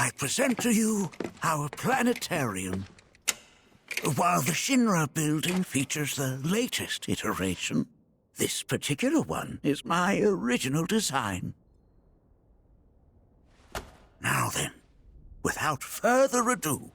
I present to you our planetarium. While the Shinra building features the latest iteration, this particular one is my original design. Now then, without further ado,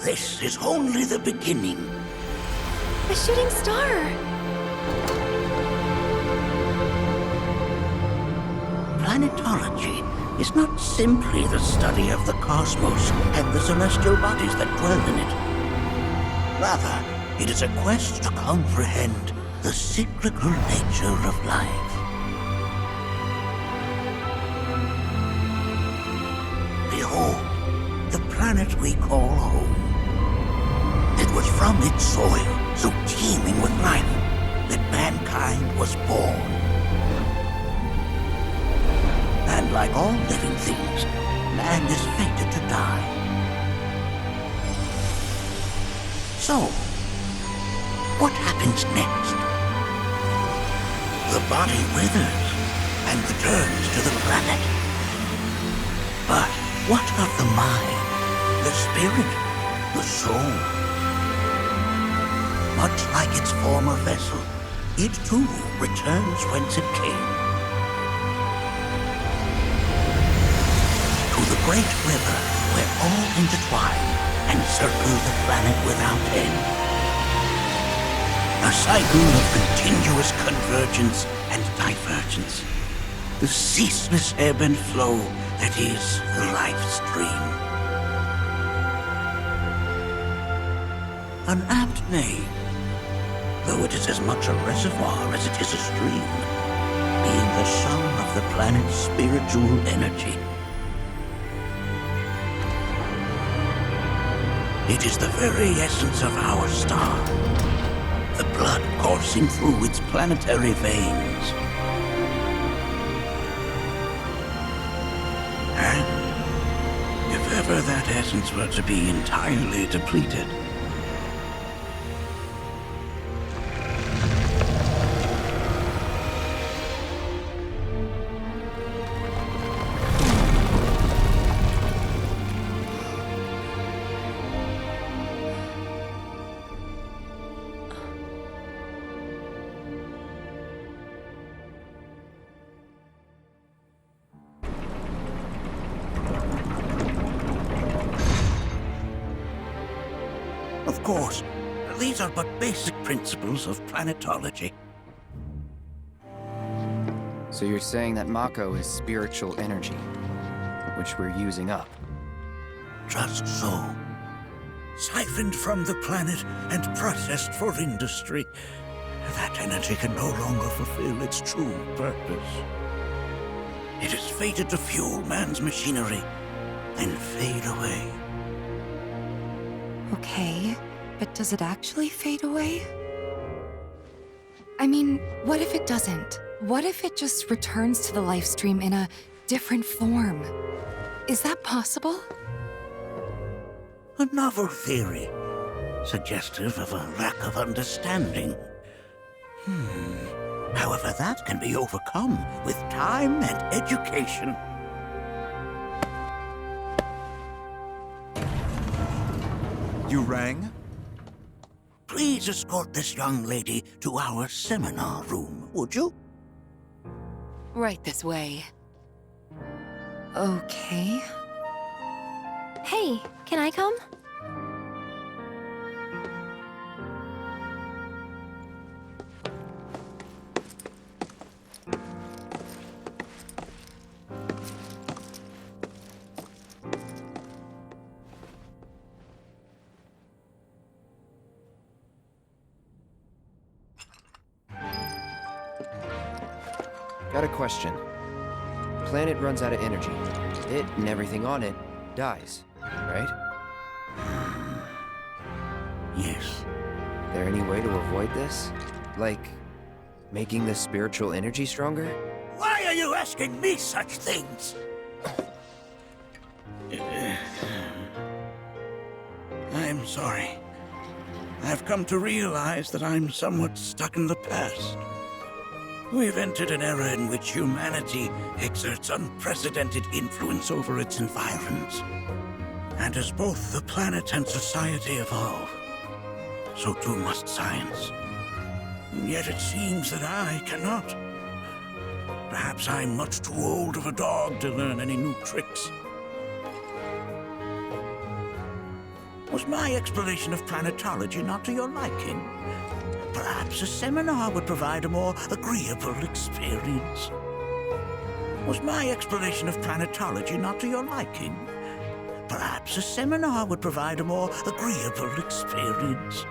this is only the beginning. A shooting star! Planetology is not simply the study of the cosmos and the celestial bodies that dwell in it. Rather, it is a quest to comprehend the cyclical nature of life. Behold, the planet we call home. It was from its soil, so teeming with life, that mankind was born. And like all living things, man is fated to die. So, what happens next? The body withers and returns to the planet. But what of the mind, the spirit, the soul? Much like its former vessel, it too returns whence it came. To the great river where all intertwine and circle the planet without end. A cycle of continuous convergence and divergence. The ceaseless ebb and flow that is the life stream. An apt name, though it is as much a reservoir as it is a stream, being the sum of the planet's spiritual energy. It is the very essence of our star, the blood coursing through its planetary veins. And if ever that essence were to be entirely depleted, of course, these are but basic principles of planetology. So you're saying that Mako is spiritual energy, which we're using up? Just so. Siphoned from the planet and processed for industry, that energy can no longer fulfill its true purpose. It is fated to fuel man's machinery and fade away. Okay, but does it actually fade away? I mean, what if it doesn't? What if it just returns to the life stream in a different form? Is that possible? A novel theory, suggestive of a lack of understanding. However, that can be overcome with time and education. You rang? Please escort this young lady to our seminar room, would you? Right this way. Okay. Hey, can I come? Got a question. Planet runs out of energy. It and everything on it dies, right? Yes. There any way to avoid this? Like, making the spiritual energy stronger? Why are you asking me such things? I'm sorry. I've come to realize that I'm somewhat stuck in the past. We've entered an era in which humanity exerts unprecedented influence over its environs. And as both the planet and society evolve, so too must science. And yet it seems that I cannot. Perhaps I'm much too old of a dog to learn any new tricks. Was my explanation of planetology not to your liking? Perhaps a seminar would provide a more agreeable experience. Was my explanation of planetology not to your liking? Perhaps a seminar would provide a more agreeable experience.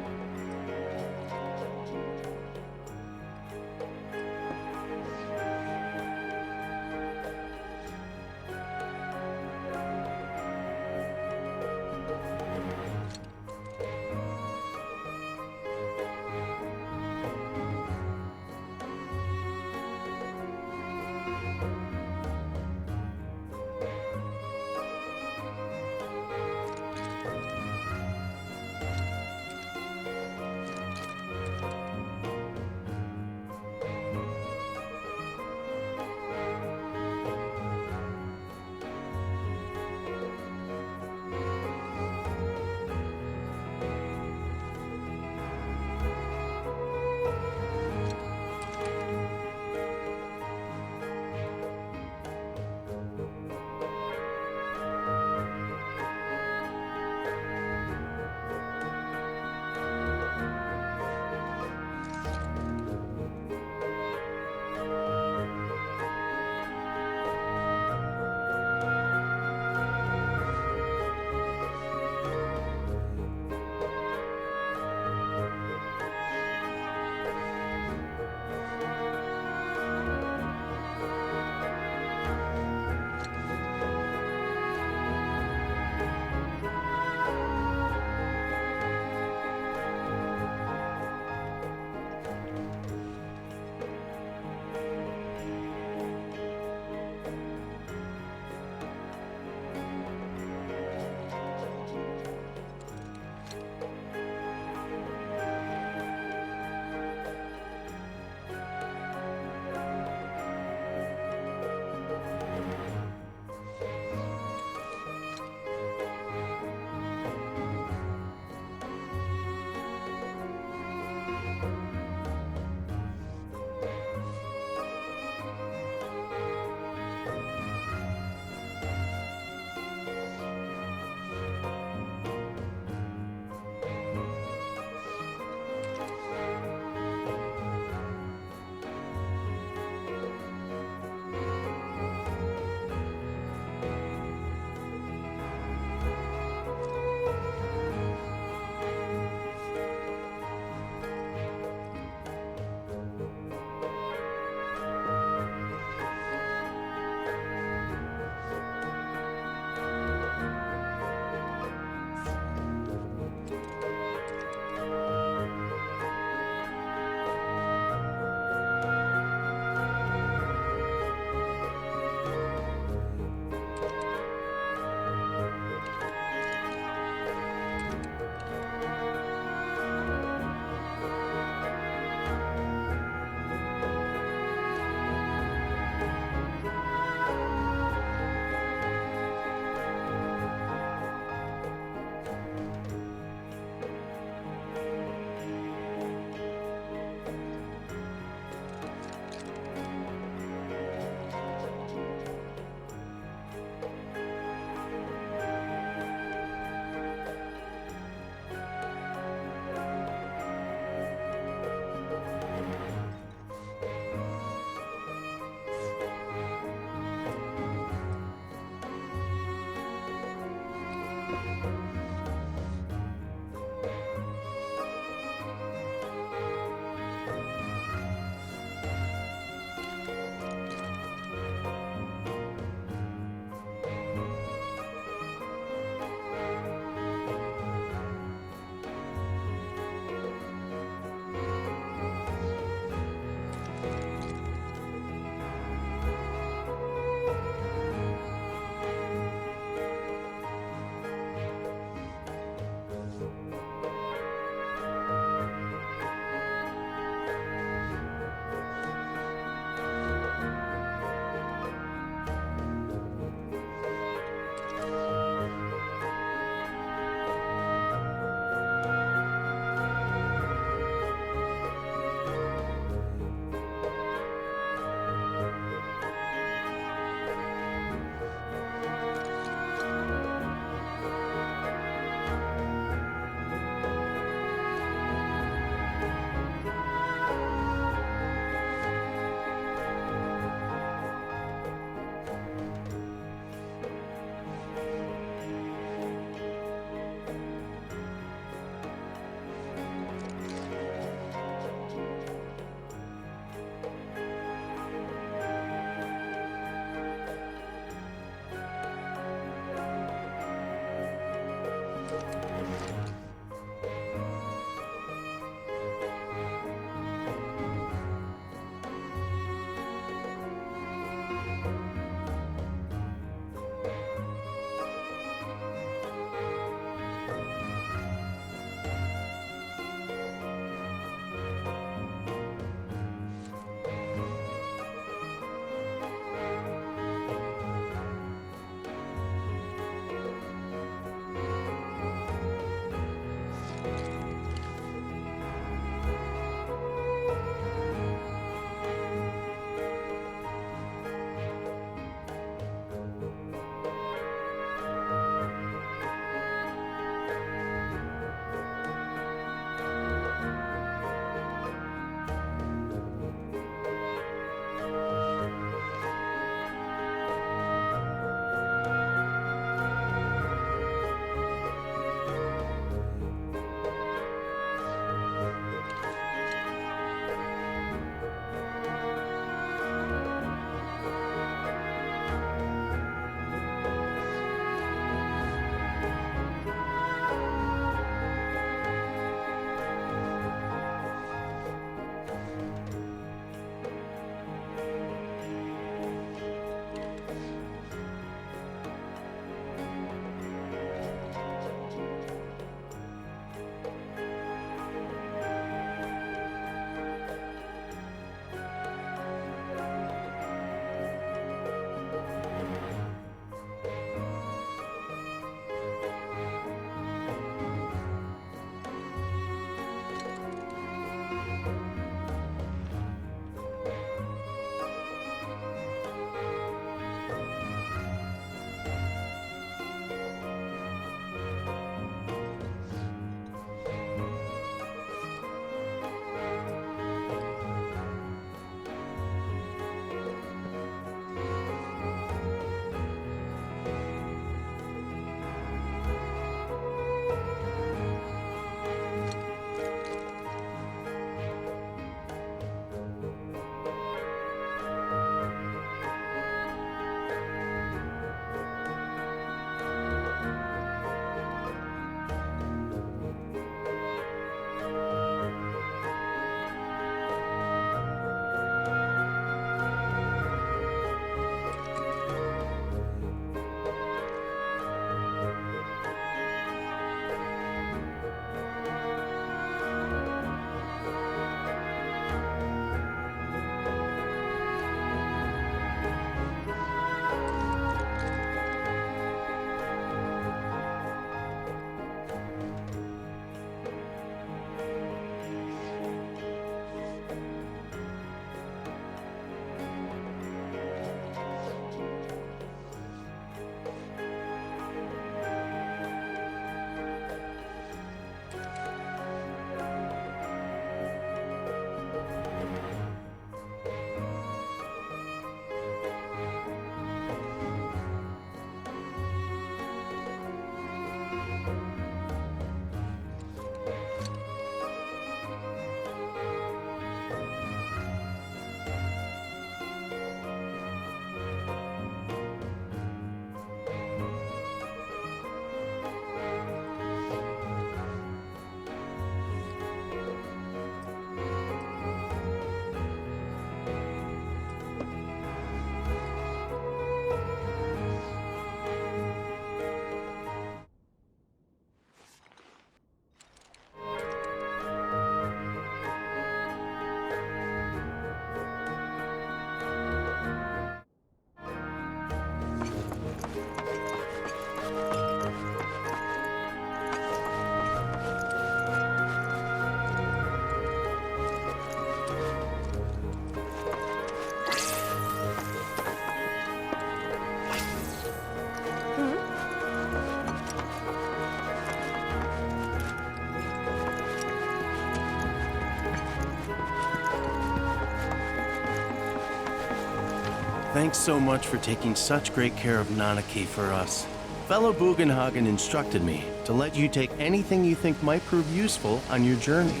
Thanks so much for taking such great care of Nanaki for us. Fellow Bugenhagen instructed me to let you take anything you think might prove useful on your journey.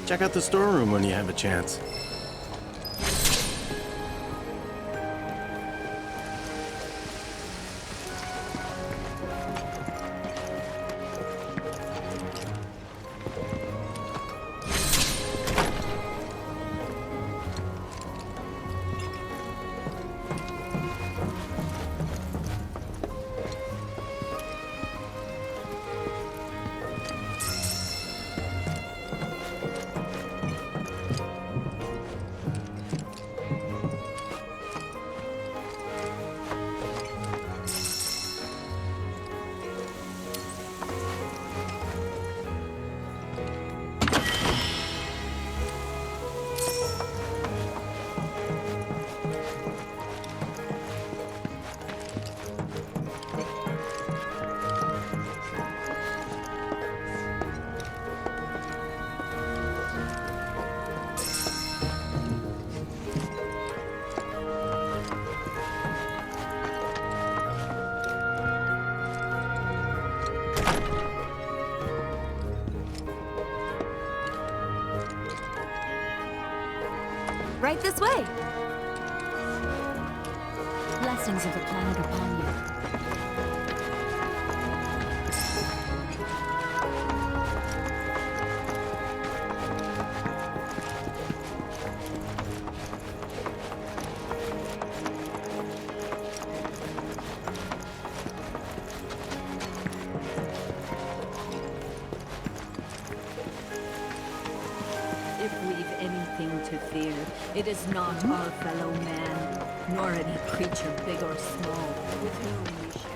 Check out the storeroom when you have a chance. Right this way! Blessings of the planet upon you. If we've anything to fear, it is not our fellow man, nor any creature big or small, with whom we share.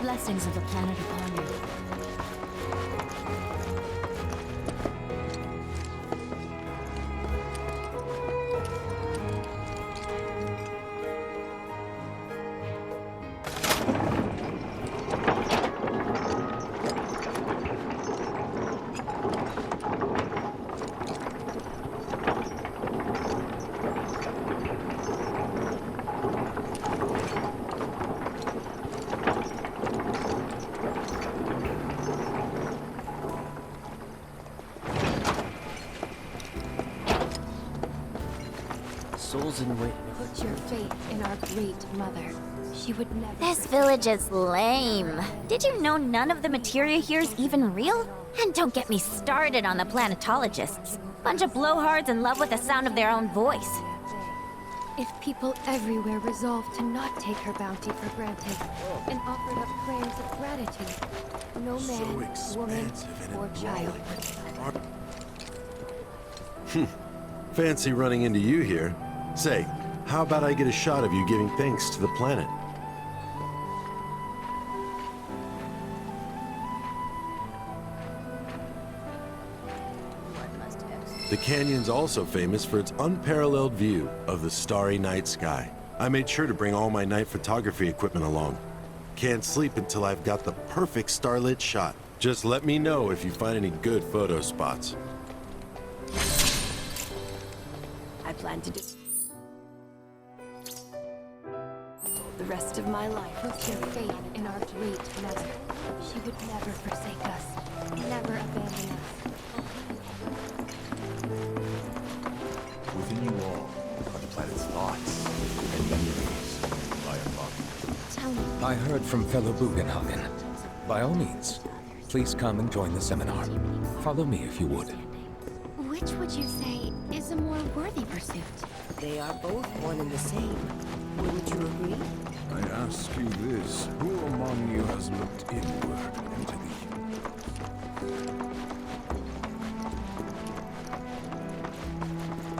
Blessings of the planet upon you. Souls in wait. Put your faith in our great mother. She would never. This village is lame. Did you know none of the materia here is even real? And don't get me started on the planetologists. Bunch of blowhards in love with the sound of their own voice. If people everywhere resolved to not take her bounty for granted and offered up prayers of gratitude, no man, woman, or child would. Fancy running into you here. Say, how about I get a shot of you giving thanks to the planet? The canyon's also famous for its unparalleled view of the starry night sky. I made sure to bring all my night photography equipment along. Can't sleep until I've got the perfect starlit shot. Just let me know if you find any good photo spots. I plan to do The rest of my life, put your faith in our great mother. She would never forsake us, never abandon us. Within you all are the planet's thoughts and memories. By a father. Tell me, I heard from fellow Bugenhagen. By all means, please come and join the seminar. Follow me if you would. which would you say is a more worthy pursuit? They are both one and the same. Wouldn't you agree? I ask you this, who among you has looked inward into the...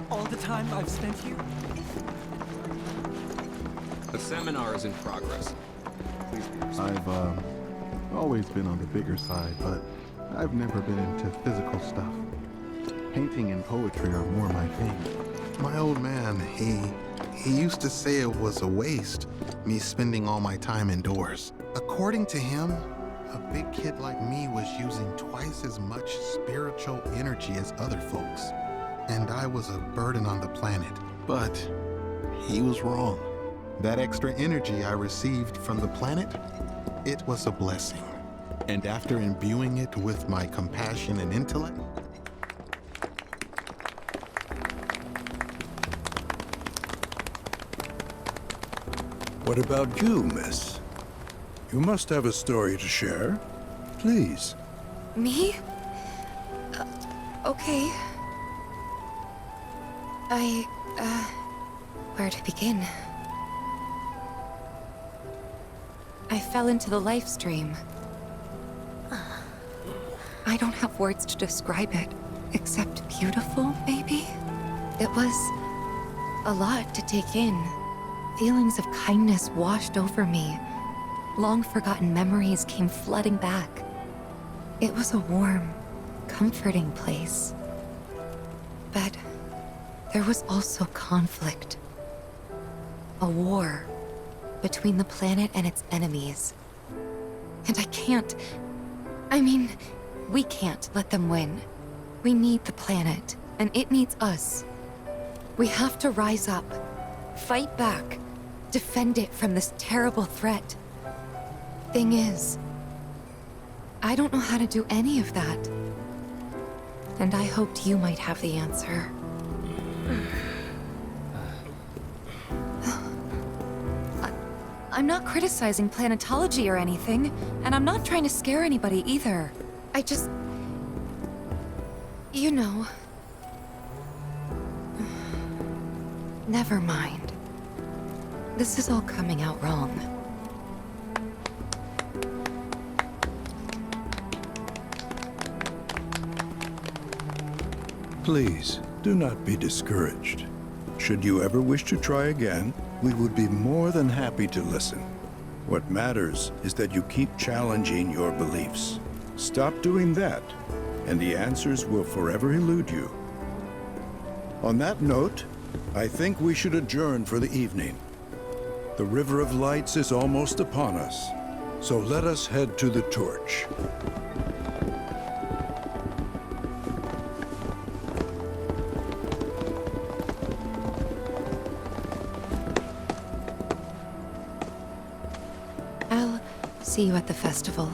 All the time I've spent here? The seminar is in progress. Please be respectful. I've always been on the bigger side, but I've never been into physical stuff. Painting and poetry are more my thing. My old man, he used to say it was a waste, me spending all my time indoors. According to him, a big kid like me was using twice as much spiritual energy as other folks, and I was a burden on the planet. But he was wrong. That extra energy I received from the planet, it was a blessing. And after imbuing it with my compassion and intellect, What about you, miss? You must have a story to share. Please. Me? Okay. Where to begin? I fell into the life stream. I don't have words to describe it, except beautiful, maybe? It was a lot to take in. Feelings of kindness washed over me. Long-forgotten memories came flooding back. It was a warm, comforting place. But there was also conflict. A war between the planet and its enemies. And we can't let them win. We need the planet, and it needs us. We have to rise up, fight back, defend it from this terrible threat. Thing is, I don't know how to do any of that. And I hoped you might have the answer. I'm not criticizing planetology or anything, and I'm not trying to scare anybody either. I just... You know... Never mind. This is all coming out wrong. Please, do not be discouraged. Should you ever wish to try again, we would be more than happy to listen. What matters is that you keep challenging your beliefs. Stop doing that, and the answers will forever elude you. On that note, I think we should adjourn for the evening. The River of Lights is almost upon us, so let us head to the torch. I'll see you at the festival.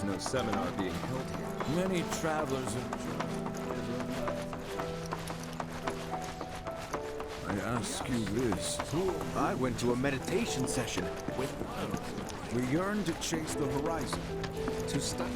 No seminar being held here. Many travelers have I ask you this. I went to a meditation session with... We yearn to chase the horizon, to study.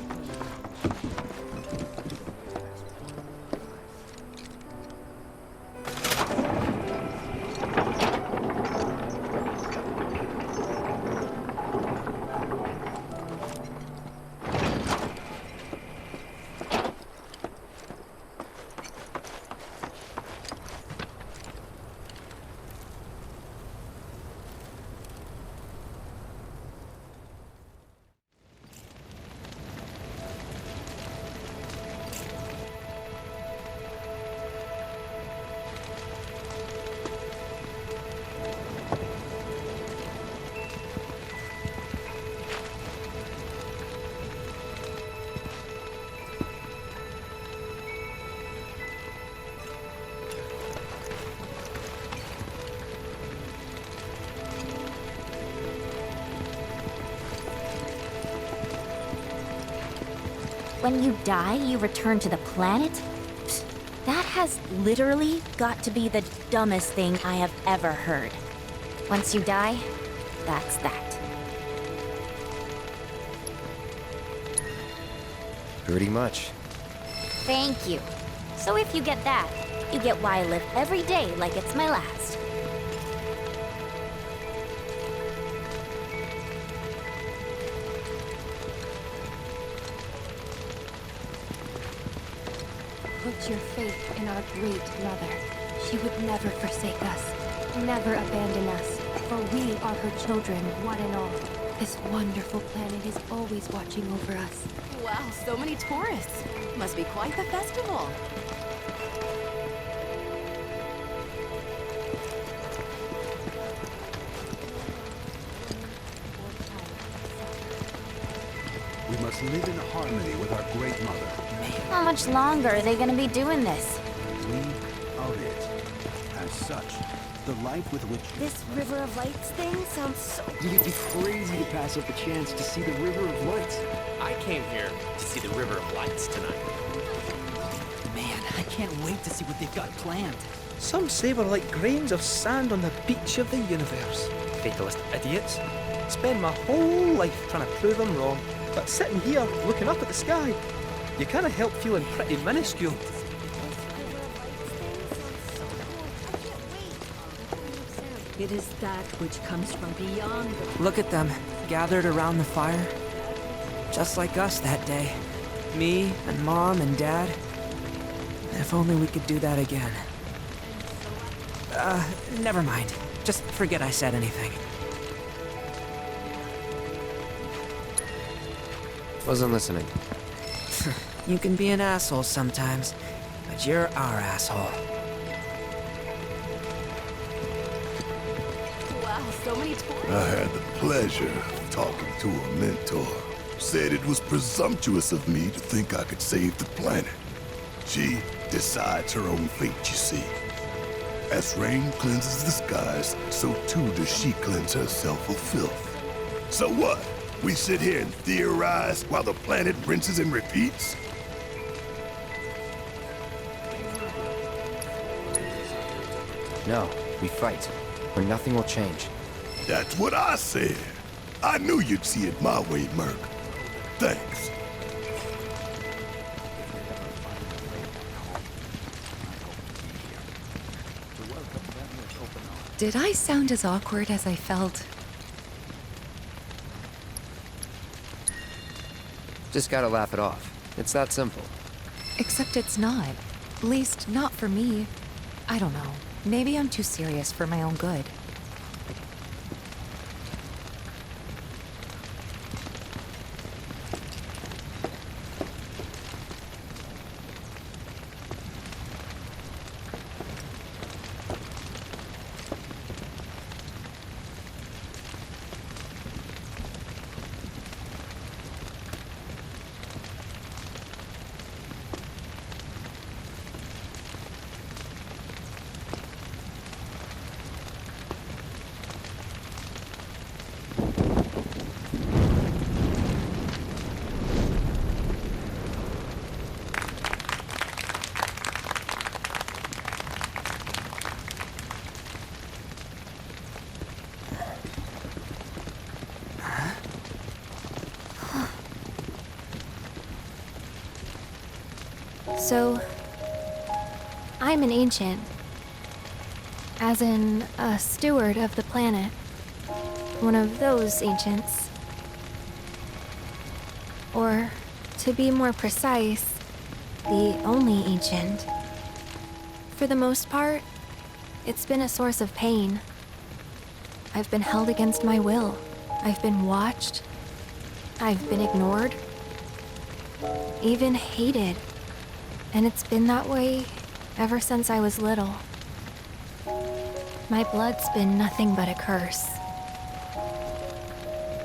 when you die, you return to the planet? Pfft, that has literally got to be the dumbest thing I have ever heard. Once you die, that's that. Pretty much. Thank you. So if you get that, you get why I live every day like it's my last. Put your faith in our great mother. She would never forsake us, never abandon us, for we are her children, one and all. This wonderful planet is always watching over us. Wow, so many tourists. Must be quite the festival. We must live in harmony with our great mother. How much longer are they gonna be doing this? We are it. As such, the life with which... This River of Lights thing sounds so... You'd be crazy to pass up the chance to see the River of Lights. I came here to see the River of Lights tonight. Man, I can't wait to see what they've got planned. Some say we're like grains of sand on the beach of the universe. Fatalist idiots. Spend my whole life trying to prove them wrong, but sitting here looking up at the sky, you can't help feeling pretty minuscule. It is that which comes from beyond the... Look at them, gathered around the fire. Just like us that day. Me and Mom and Dad. If only we could do that again. Never mind. Just forget I said anything. Wasn't listening. You can be an asshole sometimes, but you're our asshole. Wow, so many tourists. I had the pleasure of talking to a mentor. Said it was presumptuous of me to think I could save the planet. She decides her own fate, you see. As rain cleanses the skies, so too does she cleanse herself of filth. So what? We sit here and theorize while the planet rinses and repeats? No, we fight, or nothing will change. That's what I said. I knew you'd see it my way, Merc. Thanks. Did I sound as awkward as I felt? Just gotta laugh it off. It's that simple. Except it's not. At least, not for me. I don't know. Maybe I'm too serious for my own good. So, I'm an ancient. As in, a steward of the planet. One of those ancients. Or, to be more precise, the only ancient. For the most part, it's been a source of pain. I've been held against my will. I've been watched. I've been ignored. Even hated. And it's been that way ever since I was little. My blood's been nothing but a curse.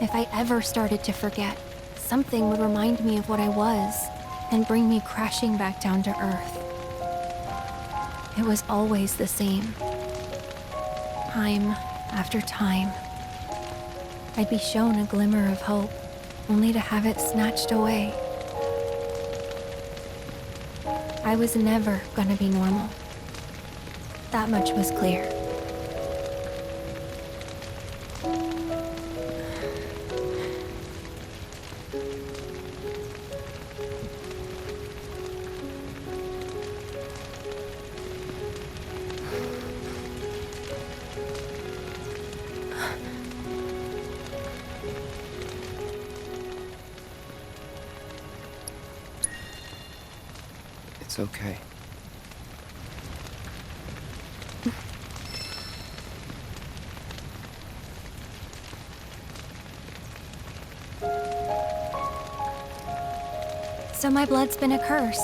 If I ever started to forget, something would remind me of what I was and bring me crashing back down to Earth. It was always the same. Time after time. I'd be shown a glimmer of hope, only to have it snatched away. I was never gonna be normal. That much was clear. It's okay. So my blood's been a curse.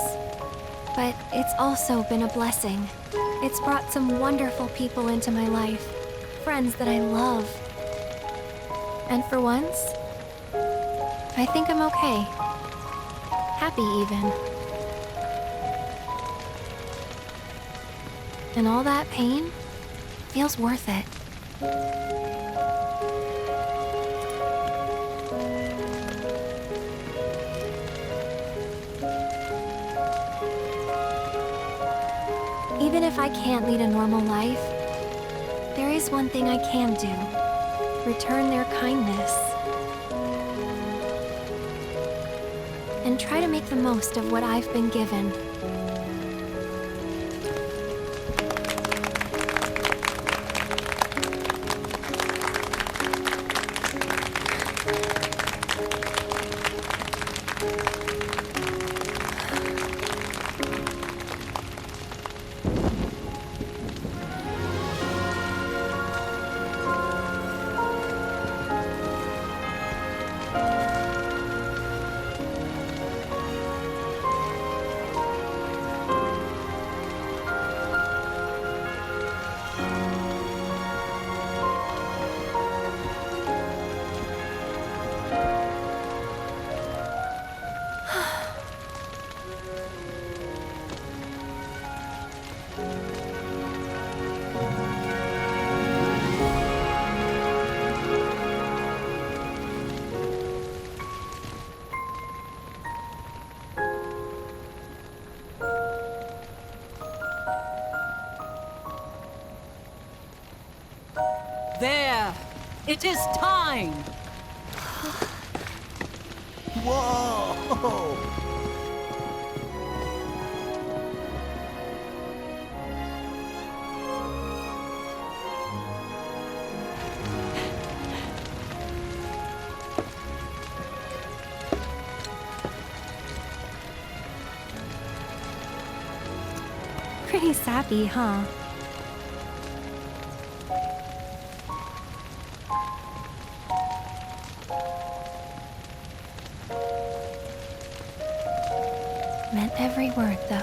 But it's also been a blessing. It's brought some wonderful people into my life. Friends that I love. And for once, I think I'm okay. Happy even. And all that pain feels worth it. Even if I can't lead a normal life, there is one thing I can do. Return their kindness. And try to make the most of what I've been given. There! It is time! Whoa! Pretty sappy, huh? Meant every word, though.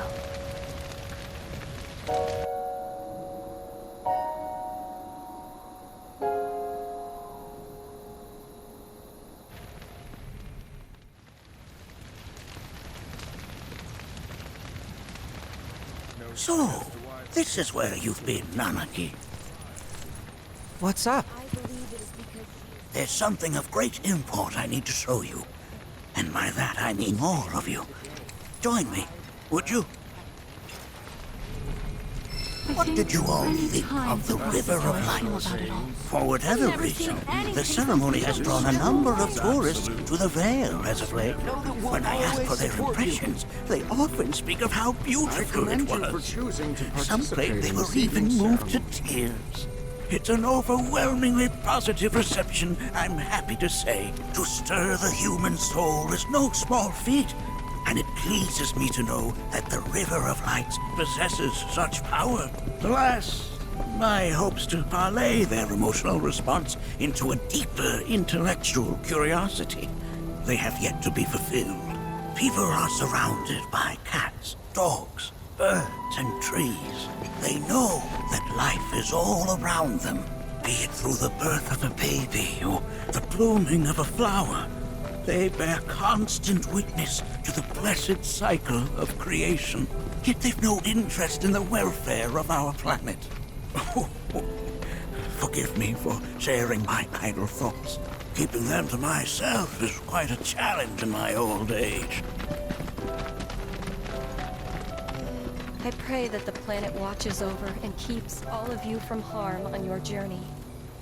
So, this is where you've been, Nanaki. What's up? There's something of great import I need to show you. And by that I mean all of you. Join me, would you? What did you all think of the River of Lights? For whatever reason, the ceremony has drawn a number of tourists to the Vale as of late. When I ask for their impressions, they often speak of how beautiful it was. Some claim they were even moved to tears. It's an overwhelmingly positive reception, I'm happy to say. To stir the human soul is no small feat, and it pleases me to know that the River of Lights possesses such power. Alas, my hopes to parlay their emotional response into a deeper intellectual curiosity, they have yet to be fulfilled. People are surrounded by cats, dogs, birds, and trees. They know that life is all around them, be it through the birth of a baby or the blooming of a flower. They bear constant witness to the blessed cycle of creation. Yet they've no interest in the welfare of our planet. Forgive me for sharing my idle thoughts. Keeping them to myself is quite a challenge in my old age. I pray that the planet watches over and keeps all of you from harm on your journey.